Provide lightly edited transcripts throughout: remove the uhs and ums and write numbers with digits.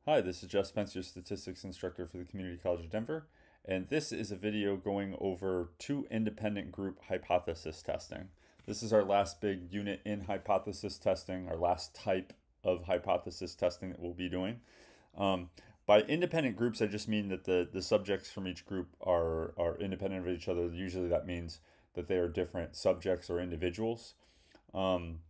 Hi, this is Jeff Spencer, statistics instructor for the Community College of Denver, and this is a video going over two independent group hypothesis testing. This is our last big unit in hypothesis testing, our last type of hypothesis testing that we'll be doing. Um, by independent groups, I just mean that the subjects from each group are independent of each other. Usually that means that they are different subjects or individuals. Um,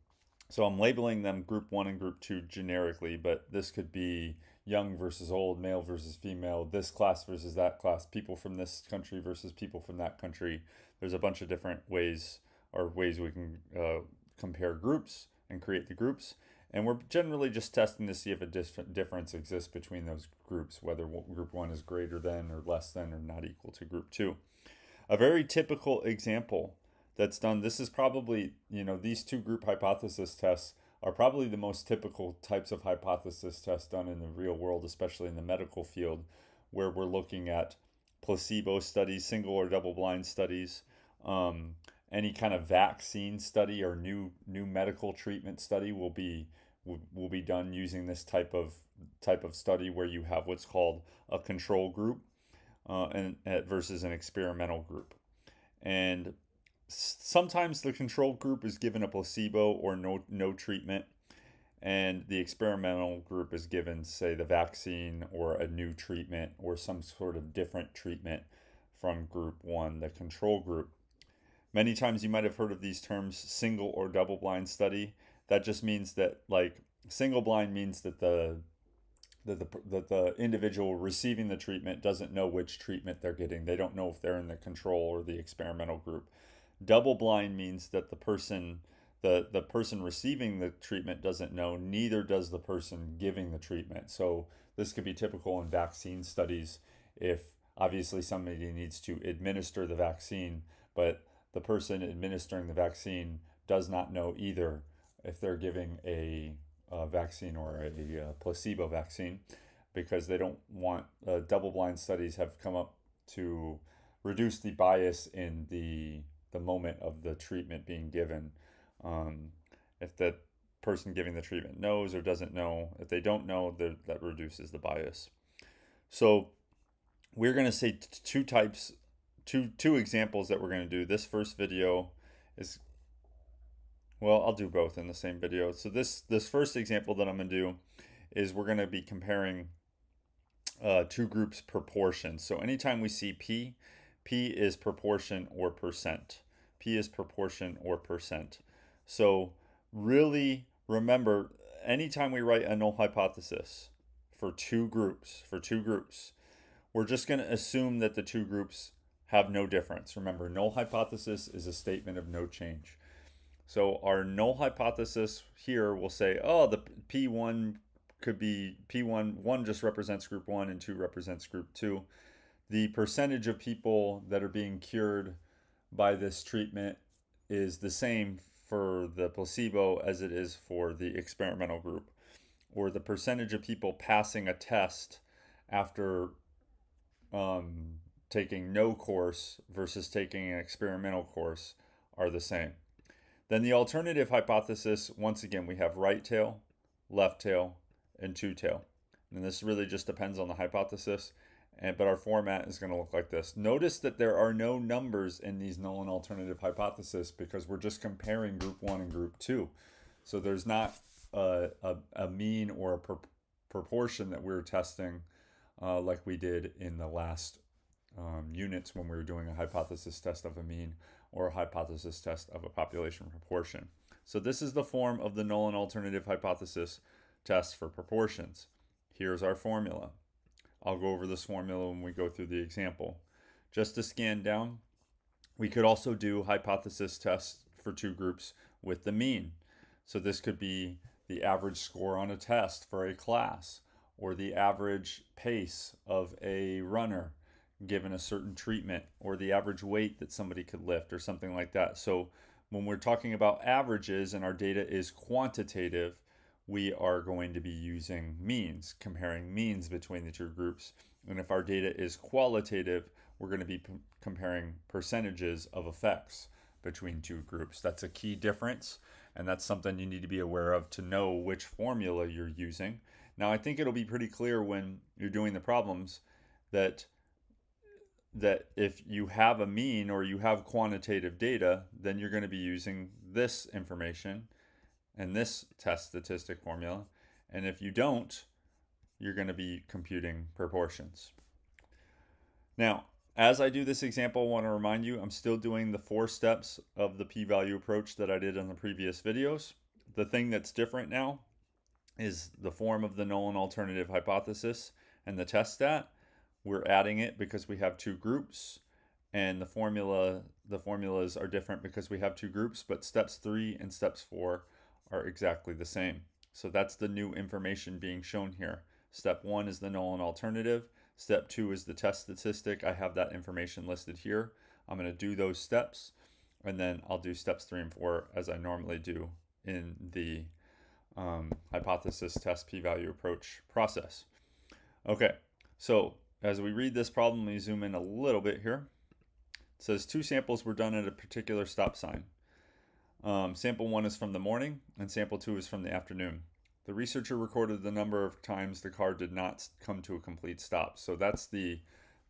so I'm labeling them group one and group two generically, but this could be young versus old, male versus female, this class versus that class, people from this country versus people from that country. There's a bunch of different ways we can compare groups and create the groups. And we're generally just testing to see if a difference exists between those groups, whether group one is greater than or less than or not equal to group two. A very typical example that's done, this is probably, these two group hypothesis tests are probably the most typical types of hypothesis tests done in the real world, especially in the medical field, where we're looking at placebo studies, single or double blind studies, any kind of vaccine study or new medical treatment study will be done using this type of study where you have what's called a control group and versus an experimental group. And sometimes the control group is given a placebo or no treatment, and the experimental group is given, say, the vaccine or a new treatment or some sort of different treatment from group one, the control group. Many times you might have heard of these terms single or double blind study. That just means that, like, single blind means that the individual receiving the treatment doesn't know which treatment they're getting. They don't know if they're in the control or the experimental group. Double blind means that the person receiving the treatment doesn't know, neither does the person giving the treatment. So this could be typical in vaccine studies if obviously somebody needs to administer the vaccine, but the person administering the vaccine does not know either if they're giving a vaccine or a placebo vaccine, because they don't want double blind studies have come up to reduce the bias in the moment of the treatment being given. If the person giving the treatment knows or doesn't know, if they don't know, that reduces the bias. So we're going to say two examples that we're going to do. This first video is, well, I'll do both in the same video. So this first example that I'm going to do is we're going to be comparing two groups' proportions. So anytime we see P, P is proportion or percent. P is proportion or percent. So really remember, anytime we write a null hypothesis for two groups, we're just going to assume that the two groups have no difference. Remember, null hypothesis is a statement of no change. So our null hypothesis here will say, oh, the P1 could be P1, one just represents group one and two represents group two. The percentage of people that are being cured by this treatment is the same for the placebo as it is for the experimental group. Or the percentage of people passing a test after taking no course versus taking an experimental course are the same. Then the alternative hypothesis, once again, we have right tail, left tail, and two tail. And this really just depends on the hypothesis. But our format is going to look like this. Notice that there are no numbers in these null and alternative hypothesis because we're just comparing group one and group two. So there's not a mean or a proportion that we're testing like we did in the last units when we were doing a hypothesis test of a mean or a hypothesis test of a population proportion. So this is the form of the null and alternative hypothesis test for proportions. Here's our formula. I'll go over this formula when we go through the example. Just to scan down, we could also do hypothesis tests for two groups with the mean. So this could be the average score on a test for a class, or the average pace of a runner given a certain treatment, or the average weight that somebody could lift, or something like that. So when we're talking about averages and our data is quantitative, we are going to be using means, comparing means between the two groups. And if our data is qualitative, we're going to be comparing percentages of effects between two groups. That's a key difference, and that's something you need to be aware of to know which formula you're using. Now, I think it'll be pretty clear when you're doing the problems that if you have a mean or you have quantitative data, then you're going to be using this information and this test statistic formula. And if you don't, you're going to be computing proportions. Now, as I do this example, I want to remind you I'm still doing the 4 steps of the p-value approach that I did in the previous videos. The thing that's different now is the form of the null and alternative hypothesis and the test stat. We're adding it because we have 2 groups, and the formulas are different because we have 2 groups, but steps 3 and steps 4 are exactly the same. So that's the new information being shown here. Step 1 is the null and alternative. Step 2 is the test statistic. I have that information listed here. I'm going to do those steps, and then I'll do steps 3 and 4 as I normally do in the hypothesis test p-value approach process. Okay, so as we read this problem, we zoom in a little bit here. It says 2 samples were done at a particular stop sign. Sample 1 is from the morning and sample 2 is from the afternoon. The researcher recorded the number of times the car did not come to a complete stop. So that's the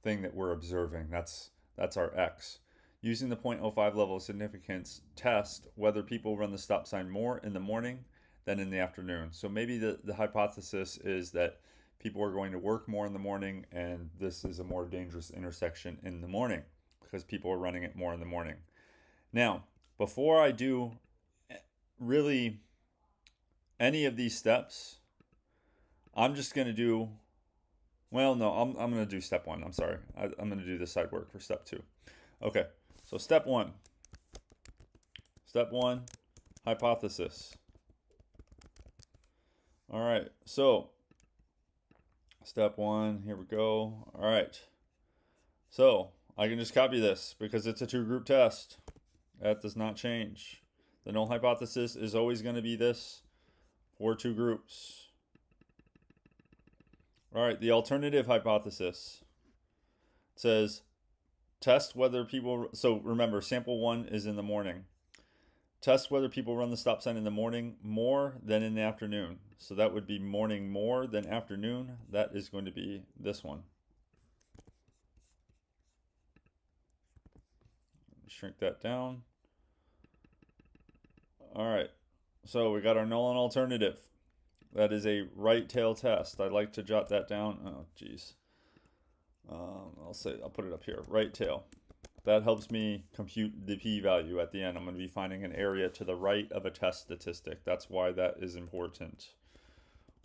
thing that we're observing. That's our X. Using the 0.05 level of significance, test whether people run the stop sign more in the morning than in the afternoon. So maybe the hypothesis is that people are going to work more in the morning, and this is a more dangerous intersection in the morning because people are running it more in the morning. Now, before I do really any of these steps, I'm just going to do, well, no, I'm going to do step 1. I'm sorry. I'm going to do the side work for step 2. Okay, so step 1. Step 1, hypothesis. All right, so step 1, here we go. All right, so I can just copy this because it's a 2-group test. That does not change. The null hypothesis is always going to be this for 2 groups. All right, the alternative hypothesis says test whether people, so remember, sample 1 is in the morning. Test whether people run the stop sign in the morning more than in the afternoon. So that would be morning more than afternoon. That is going to be this one. Shrink that down. All right, so we got our null and alternative. That is a right tail test. I'd like to jot that down. Oh, geez. I'll put it up here. Right tail. That helps me compute the p-value at the end. I'm going to be finding an area to the right of a test statistic. That's why that is important.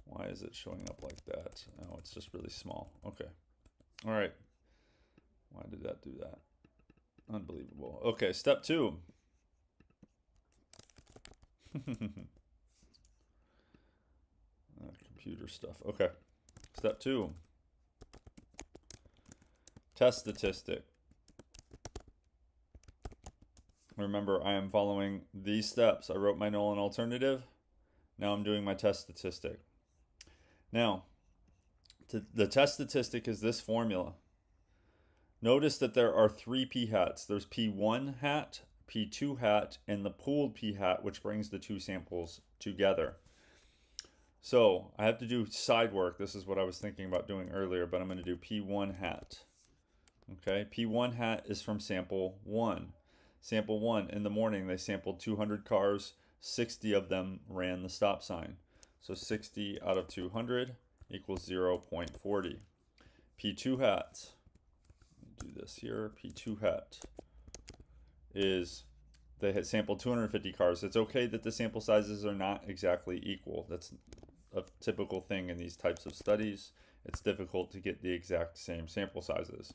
Why is it showing up like that? Oh, it's just really small. Okay. All right. Why did that do that? Unbelievable. Okay, step 2. Computer stuff. Okay. Step 2. Test statistic. Remember, I am following these steps. I wrote my null and alternative. Now I'm doing my test statistic. Now, the test statistic is this formula. Notice that there are 3 p-hats. There's p1 hat, p2 hat, and the pooled p-hat, which brings the 2 samples together. So I have to do side work. This is what I was thinking about doing earlier, but I'm going to do p1 hat. Okay, p1 hat is from sample 1. Sample 1, in the morning, they sampled 200 cars. 60 of them ran the stop sign. So 60 out of 200 equals 0.40. P2 hat, do this here, P2 hat is they had sampled 250 cars. It's okay that the sample sizes are not exactly equal. That's a typical thing in these types of studies. It's difficult to get the exact same sample sizes.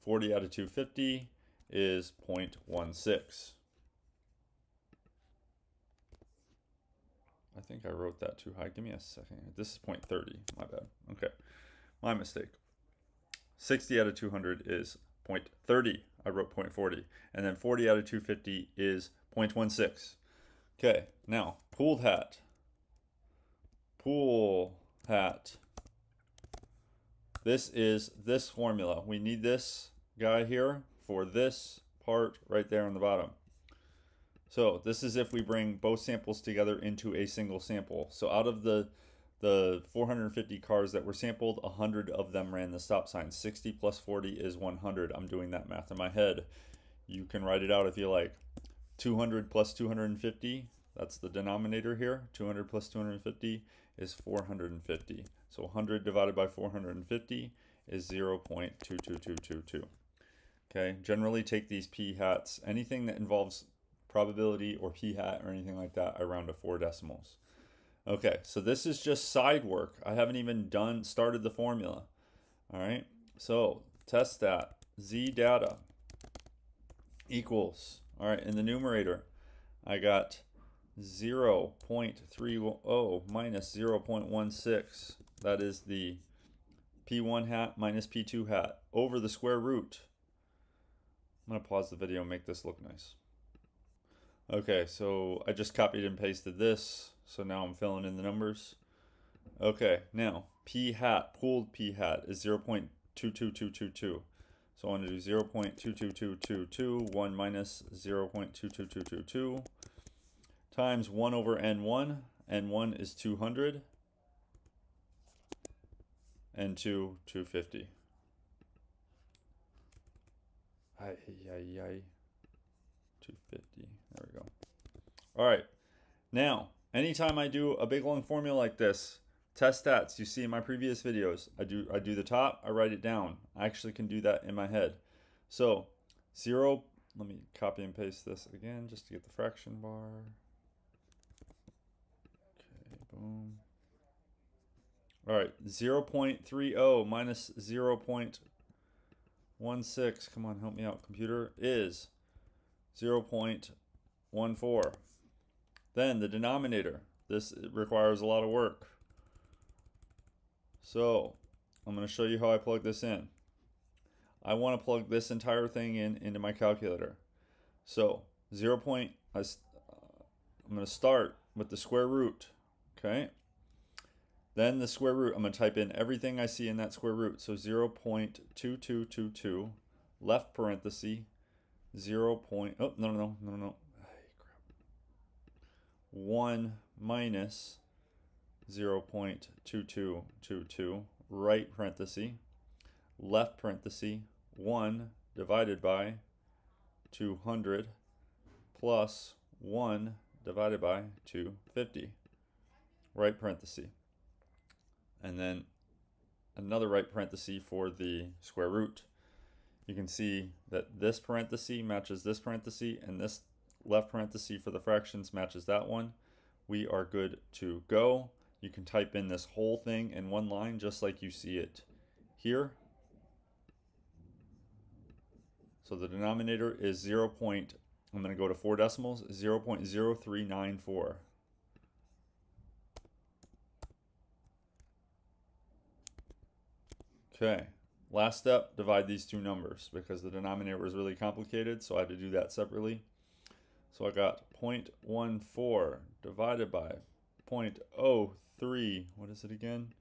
40 out of 250 is 0.16. I think I wrote that too high. Give me a second. This is 0.30. My bad. Okay. My mistake. 60 out of 200 is 0.30. I wrote 0.40. And then 40 out of 250 is 0.16. Okay. Now, pooled hat. Pool hat. This is this formula. We need this guy here for this part right there on the bottom. So this is if we bring both samples together into a single sample. So out of the the 450 cars that were sampled, 100 of them ran the stop sign. 60 plus 40 is 100. I'm doing that math in my head. You can write it out if you like. 200 plus 250, that's the denominator here. 200 plus 250 is 450. So 100 divided by 450 is 0.22222. Okay, generally take these p hats. Anything that involves probability or p hat or anything like that, I round to 4 decimals. Okay, so this is just side work. I haven't even started the formula. All right, so test stat z data equals, all right, in the numerator, I got 0.30 minus 0.16. That is the p1 hat minus p2 hat over the square root. I'm going to pause the video and make this look nice. Okay, so I just copied and pasted this. So now I'm filling in the numbers. Okay, now p hat, pooled p hat is 0.22222. So I want to do 0.22222, 1 minus 0.22222 times 1 over n1. n1 is 200. N2, 250. Ay, 250. There we go. All right. Now, anytime I do a big long formula like this, test stats you see in my previous videos, I do the top, I write it down. I actually can do that in my head. So 0, let me copy and paste this again just to get the fraction bar. Okay, boom. All right, 0.30 minus 0.16, come on, help me out, computer, is 0.14. Then the denominator, this requires a lot of work. So I'm going to show you how I plug this in. I want to plug this entire thing into my calculator. So I'm going to start with the square root, okay? Then the square root, I'm going to type in everything I see in that square root. So 0.2222, left parenthesis, 1 minus 0.2222, right parenthesis, left parenthesis, 1 divided by 200 plus 1 divided by 250, right parenthesis. And then another right parenthesis for the square root. You can see that this parenthesis matches this parenthesis, and this left parenthesis for the fractions matches that one. We are good to go. You can type in this whole thing in one line just like you see it here. So the denominator is 0. I'm going to go to 4 decimals, 0.0394. Okay, last step, divide these two numbers because the denominator was really complicated, so I had to do that separately. So I got 0.14 divided by 0.03, what is it again?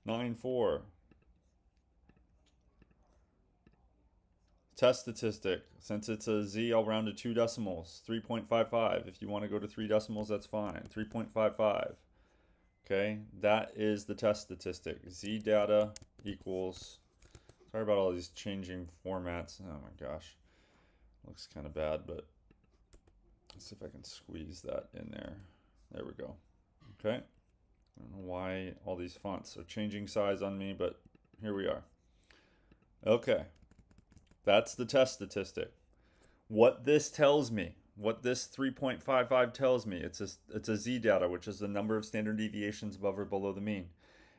94. Test statistic, since it's a z, I'll round to 2 decimals, 3.55. If you want to go to 3 decimals, that's fine, 3.55. Okay, that is the test statistic. Z data equals, sorry about all these changing formats. Oh my gosh, looks kind of bad, but let's see if I can squeeze that in there. There we go. Okay, I don't know why all these fonts are changing size on me, but here we are. Okay, that's the test statistic. What this tells me, what this 3.55 tells me, it's a z data, which is the number of standard deviations above or below the mean,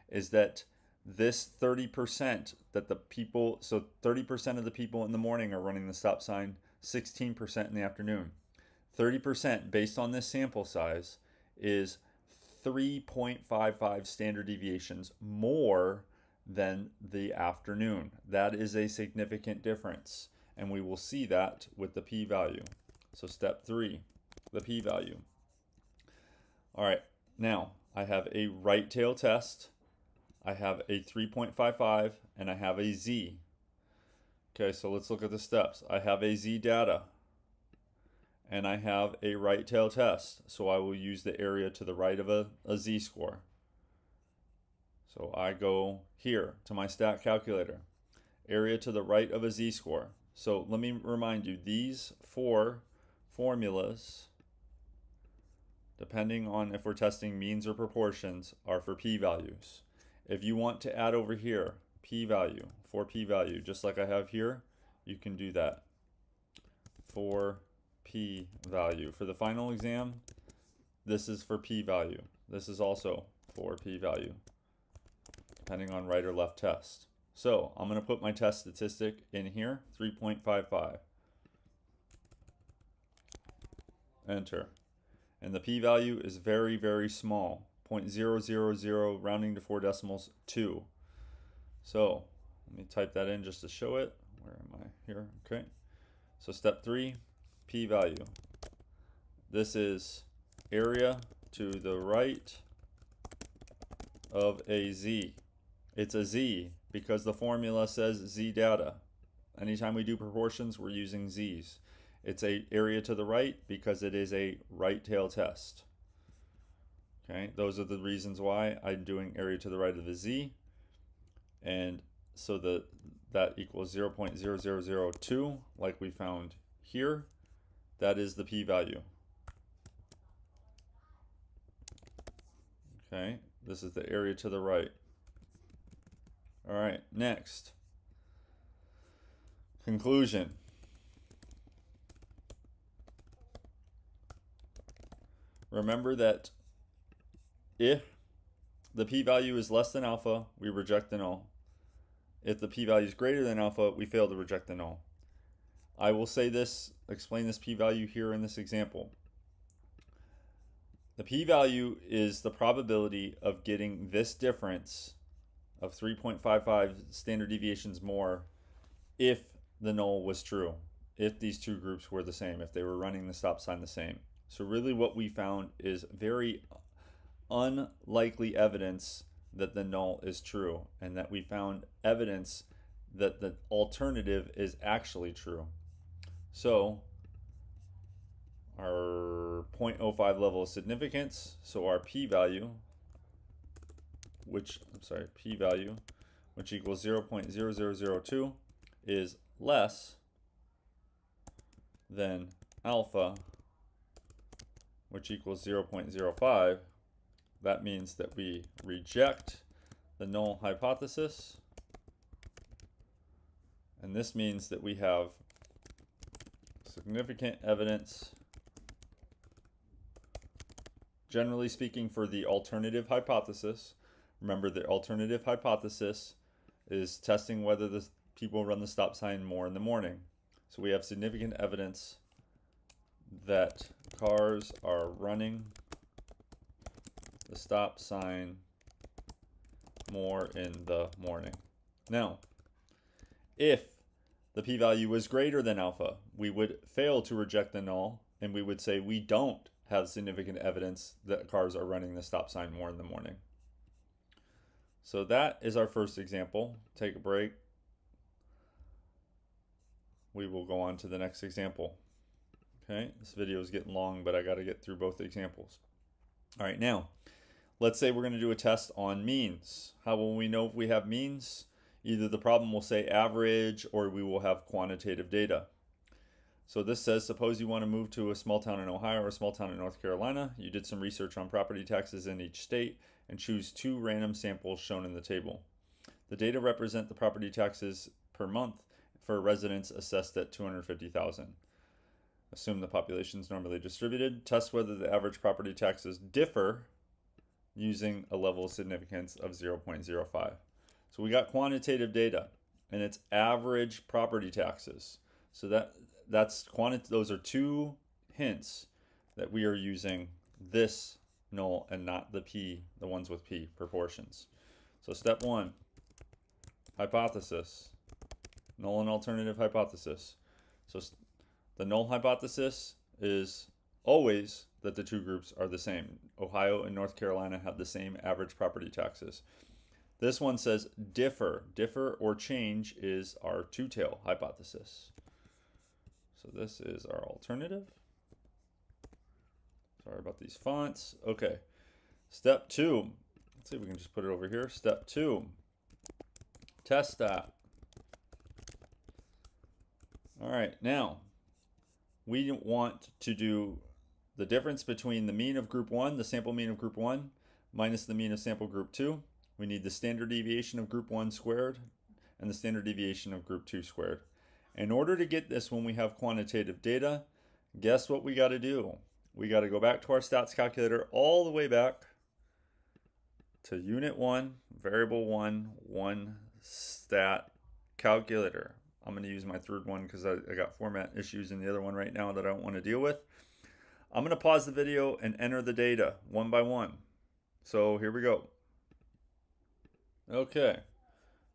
is that this 30% that the people, so 30% of the people in the morning are running the stop sign, 16% in the afternoon. 30% based on this sample size is 3.55 standard deviations more than the afternoon. That is a significant difference, and we will see that with the p-value. So step 3, the p-value. All right, now I have a right tail test, I have a 3.55, and I have a z. Okay, so let's look at the steps. I have a z data, and I have a right tail test, so I will use the area to the right of a z-score. So I go here to my stat calculator, area to the right of a z-score. So let me remind you, these four formulas, depending on if we're testing means or proportions, are for p-values. If you want to add over here, p-value, for p-value, just like I have here, you can do that. For p-value. For the final exam, this is for p-value. This is also for p-value, depending on right or left test. So I'm going to put my test statistic in here, 3.55. Enter. And the p-value is very, very small, 0.000, rounding to 4 decimals, 2. So let me type that in just to show it. Where am I? Here. Okay. So step 3, p-value. This is area to the right of a z. It's a z because the formula says z data. Anytime we do proportions, we're using z's. It's a area to the right because it is a right tail test. Okay, those are the reasons why I'm doing area to the right of the z. And so that equals 0.0002, like we found here. That is the p-value. Okay, this is the area to the right. All right, next. Conclusion. Remember that if the p-value is less than alpha, we reject the null. If the p-value is greater than alpha, we fail to reject the null. I will say this, explain this p-value here in this example. The p-value is the probability of getting this difference of 3.55 standard deviations more if the null was true, if these two groups were the same, if they were running the stop sign the same. So really what we found is very unlikely evidence that the null is true, and that we found evidence that the alternative is actually true. So our 0.05 level of significance, so our p-value, p-value, which equals 0.0002, is less than alpha, which equals 0.05. That means that we reject the null hypothesis, and this means that we have significant evidence, generally speaking, for the alternative hypothesis. Remember, the alternative hypothesis is testing whether the people run the stop sign more in the morning. So we have significant evidence that cars are running the stop sign more in the morning. Now, if the p-value was greater than alpha, we would fail to reject the null, and we would say we don't have significant evidence that cars are running the stop sign more in the morning. So that is our first example. Take a break. We will go on to the next example. Okay, this video is getting long, but I got to get through both examples. All right, now, let's say we're going to do a test on means. How will we know if we have means? Either the problem will say average, or we will have quantitative data. So this says, suppose you want to move to a small town in Ohio or a small town in North Carolina. You did some research on property taxes in each state and choose 2 random samples shown in the table. The data represent the property taxes per month for residents assessed at $250,000. Assume the population is normally distributed. Test whether the average property taxes differ using a level of significance of 0.05. So we got quantitative data, and it's average property taxes. So those are 2 hints that we are using this null and not the ones with p, proportions. So step 1, hypothesis, null and alternative hypothesis. So the null hypothesis is always that the 2 groups are the same. Ohio and North Carolina have the same average property taxes. This one says differ. Differ or change is our 2-tail hypothesis. So this is our alternative. Sorry about these fonts. Okay. Step 2, Let's see if we can just put it over here. Step 2, test that. All right, now we want to do the difference between the mean of group 1, the sample mean of group 1, minus the mean of sample group 2. We need the standard deviation of group 1 squared and the standard deviation of group 2 squared. In order to get this when we have quantitative data, guess what we got to do? We got to go back to our stats calculator all the way back to unit 1, variable 1 stat calculator. I'm going to use my third one because I got format issues in the other one right now that I don't want to deal with. I'm going to pause the video and enter the data one by one. So here we go. Okay,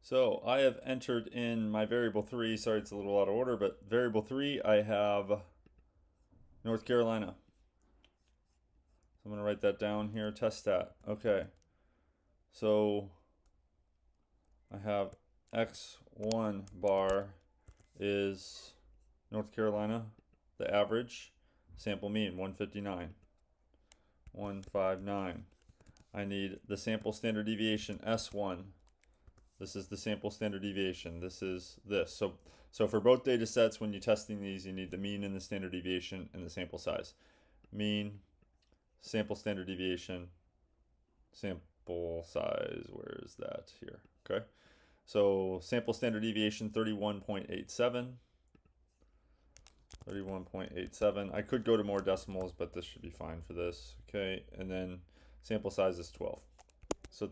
so I have entered in my variable 3. Sorry, it's a little out of order, but variable 3, I have North Carolina. So I'm going to write that down here, test stat. Okay, so I have x1 bar is North Carolina, the average, sample mean 159, 159. I need the sample standard deviation S1. This is the sample standard deviation. This is this. So for both data sets, when you're testing these, you need the mean and the standard deviation and the sample size. Mean, sample standard deviation, sample size. Where is that? Here. Okay. So sample standard deviation 31.87. 31.87. I could go to more decimals, but this should be fine for this. Okay, and then sample size is 12. So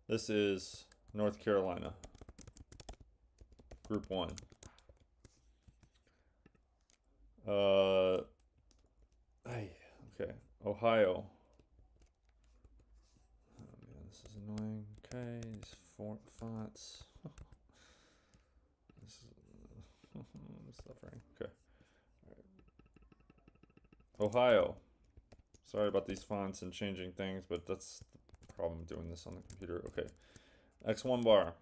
this is North Carolina, group 1. Okay, Ohio. Oh man, this is annoying. Okay, these fonts. This is suffering. Okay. All right. Ohio. Sorry about these fonts and changing things, but that's the problem doing this on the computer. Okay. X1 bar.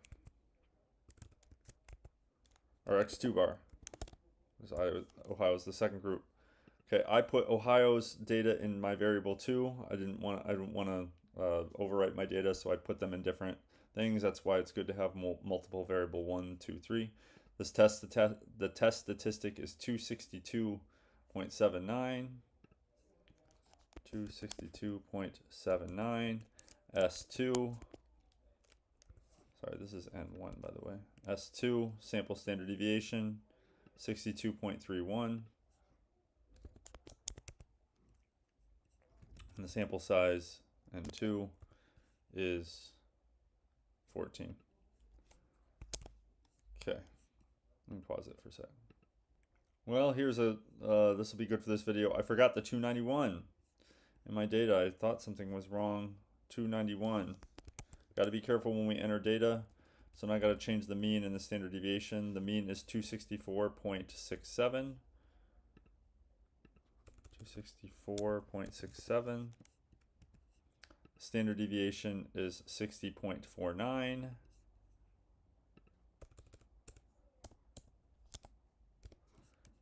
Or X2 bar. Ohio is the second group. Okay, I put Ohio's data in my variable 2. I didn't want to overwrite my data, so I put them in different things. That's why it's good to have multiple variable 1, 2, 3. This the test statistic is 262.79. 262.79. S2. Sorry, this is N1 by the way. S2 sample standard deviation 62.31. And the sample size N2 is 14. Okay, let me pause it for a sec. Well, here's this will be good for this video. I forgot the 291 in my data. I thought something was wrong. 291. Got to be careful when we enter data. So now I got to change the mean and the standard deviation. The mean is 264.67. 264.67. Standard deviation is 60.49.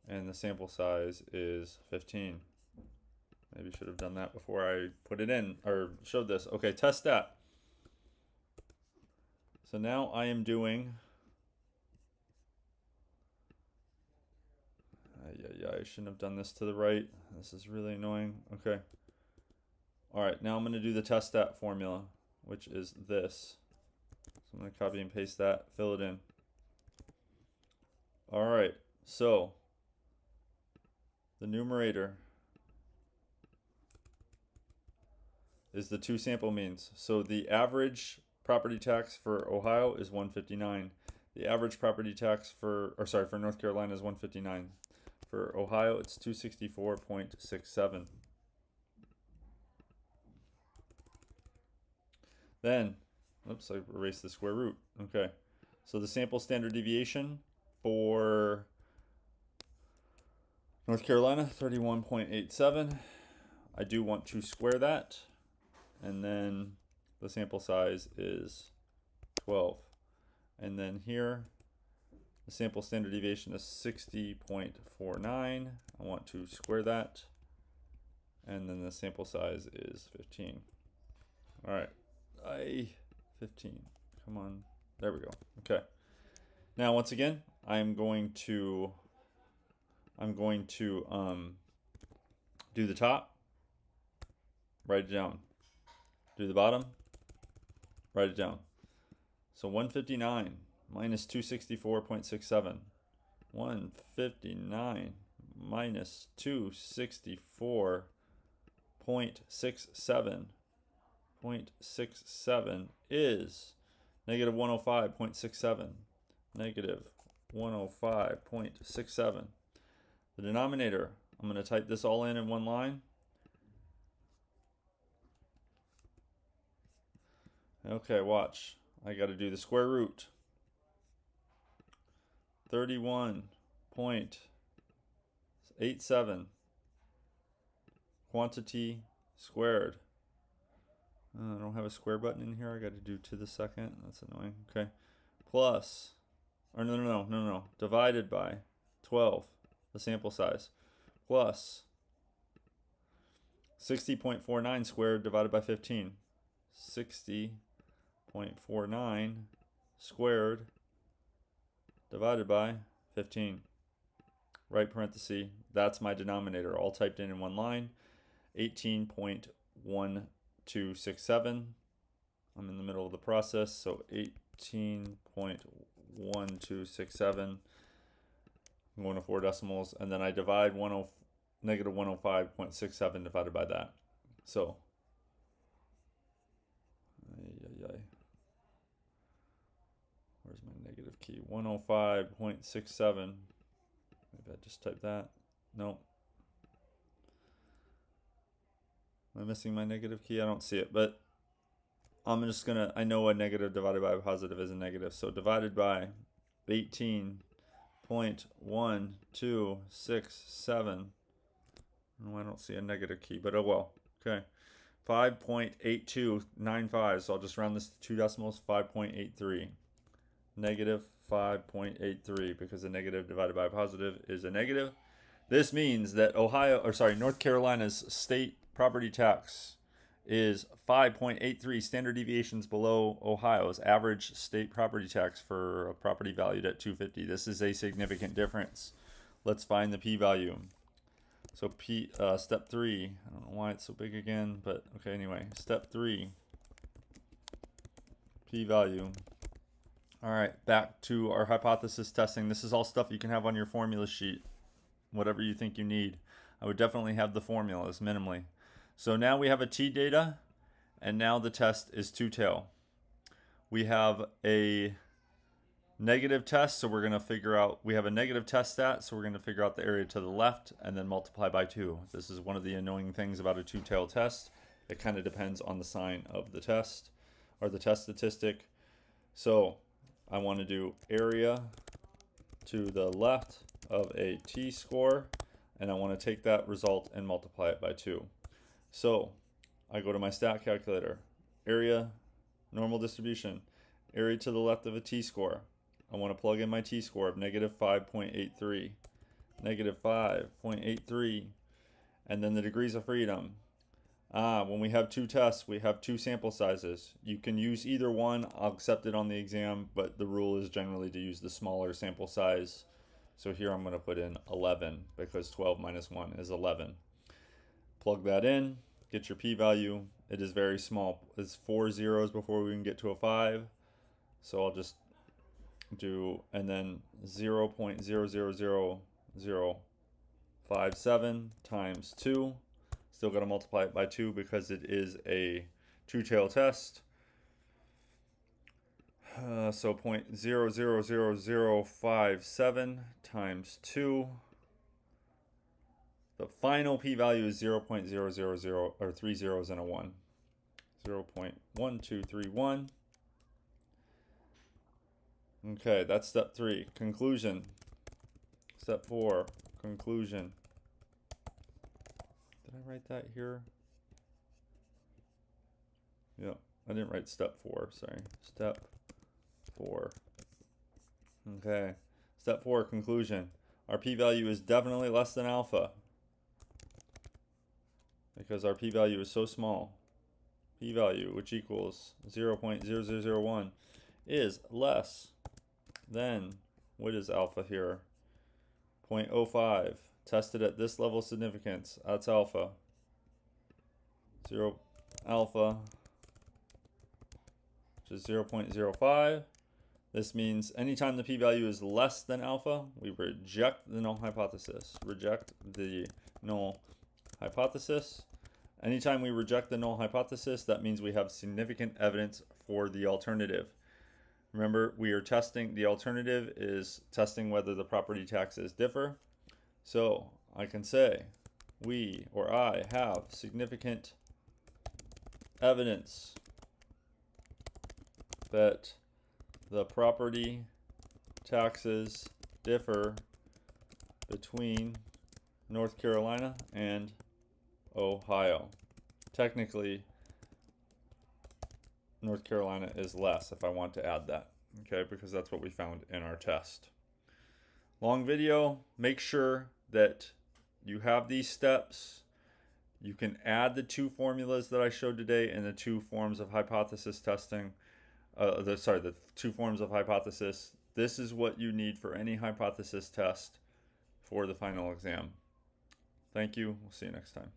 And the sample size is 15. Maybe should have done that before I put it in or showed this. Okay, test that. So now I am doing. I shouldn't have done this to the right. This is really annoying. Okay. All right, now I'm going to do the test stat formula, which is this. So I'm going to copy and paste that, fill it in. All right, so the numerator is the two sample means. So the average property tax for Ohio is 159. The average property tax for North Carolina is 159. For Ohio, it's 264.67. Then, oops, I erased the square root. Okay, so the sample standard deviation for North Carolina, 31.87. I do want to square that. And then the sample size is 12. And then here, the sample standard deviation is 60.49. I want to square that. And then the sample size is 15. All right, I-15. Come on. There we go. Okay. Now, once again, I'm going to do the top, write it down. Do the bottom, write it down. So 159 minus 264.67. 159 minus 264.67 is negative 105.67. Negative 105.67. The denominator, I'm going to type this all in one line. Okay, watch. I got to do the square root. 31.87 quantity squared. I don't have a square button in here. I got to do to the second. That's annoying. Okay. Plus, or no. Divided by 12, the sample size, plus 60.49 squared divided by 15. 60.49 squared divided by 15. Right parenthesis, that's my denominator, all typed in one line. 18.1267. I'm in the middle of the process, so 18.1267. I'm going to 4 decimals, and then I divide negative 105.67 divided by that. So, where's my negative key? 105.67. Maybe I just typed that. No. Am I missing my negative key? I don't see it, but I'm just gonna, I know a negative divided by a positive is a negative. So divided by 18.1267. Oh, I don't see a negative key, but oh well. Okay. 5.8295. So I'll just round this to 2 decimals. 5.83. Negative 5.83, because a negative divided by a positive is a negative. This means that North Carolina's state property tax is 5.83 standard deviations below Ohio's average state property tax for a property valued at $250. This is a significant difference. Let's find the p-value. So step 3, I don't know why it's so big again, but okay, anyway, step 3, p-value. All right, back to our hypothesis testing. This is all stuff you can have on your formula sheet, whatever you think you need. I would definitely have the formulas minimally. So now we have a t-data, and now the test is two-tail. We have a negative test, so we're going to figure out, we have a negative test stat, so we're going to figure out the area to the left and then multiply by 2. This is one of the annoying things about a two-tail test. It kind of depends on the sign of the test, or the test statistic. So I want to do area to the left of a t-score, and I want to take that result and multiply it by 2. So I go to my stat calculator, area, normal distribution, area to the left of a t-score. I want to plug in my t-score of negative 5.83, negative 5.83, and then the degrees of freedom. When we have 2 tests, we have 2 sample sizes. You can use either one. I'll accept it on the exam, but the rule is generally to use the smaller sample size. So here I'm going to put in 11, because 12 minus 1 is 11. Plug that in, get your p-value. It is very small. It's 4 zeros before we can get to a 5. So I'll just do, and then 0.000057 times 2. Still got to multiply it by 2 because it is a two-tail test. So 0.000057 times 2. The final p-value is 0.000, or 3 zeros and a 1. 0.1231. Okay, that's step 3. Conclusion. Step 4. Conclusion. Did I write that here? Yep, I didn't write step 4, sorry. Step 4. Okay, step 4, conclusion. Our p-value is definitely less than alpha, because our p-value is so small. p-value, which equals 0.0001, is less than, what is alpha here? 0.05. Tested at this level of significance. That's alpha. 0 alpha, which is 0.05. This means anytime the p-value is less than alpha, we reject the null hypothesis. Reject the null hypothesis. Anytime we reject the null hypothesis, that means we have significant evidence for the alternative. Remember, we are testing, the alternative is testing whether the property taxes differ. So I can say we, or I, have significant evidence that the property taxes differ between North Carolina and Ohio. Technically, North Carolina is less if I want to add that, okay, because that's what we found in our test. Long video. Make sure that you have these steps. You can add the two formulas that I showed today and the two forms of hypothesis testing. The two forms of hypothesis. This is what you need for any hypothesis test for the final exam. Thank you. We'll see you next time.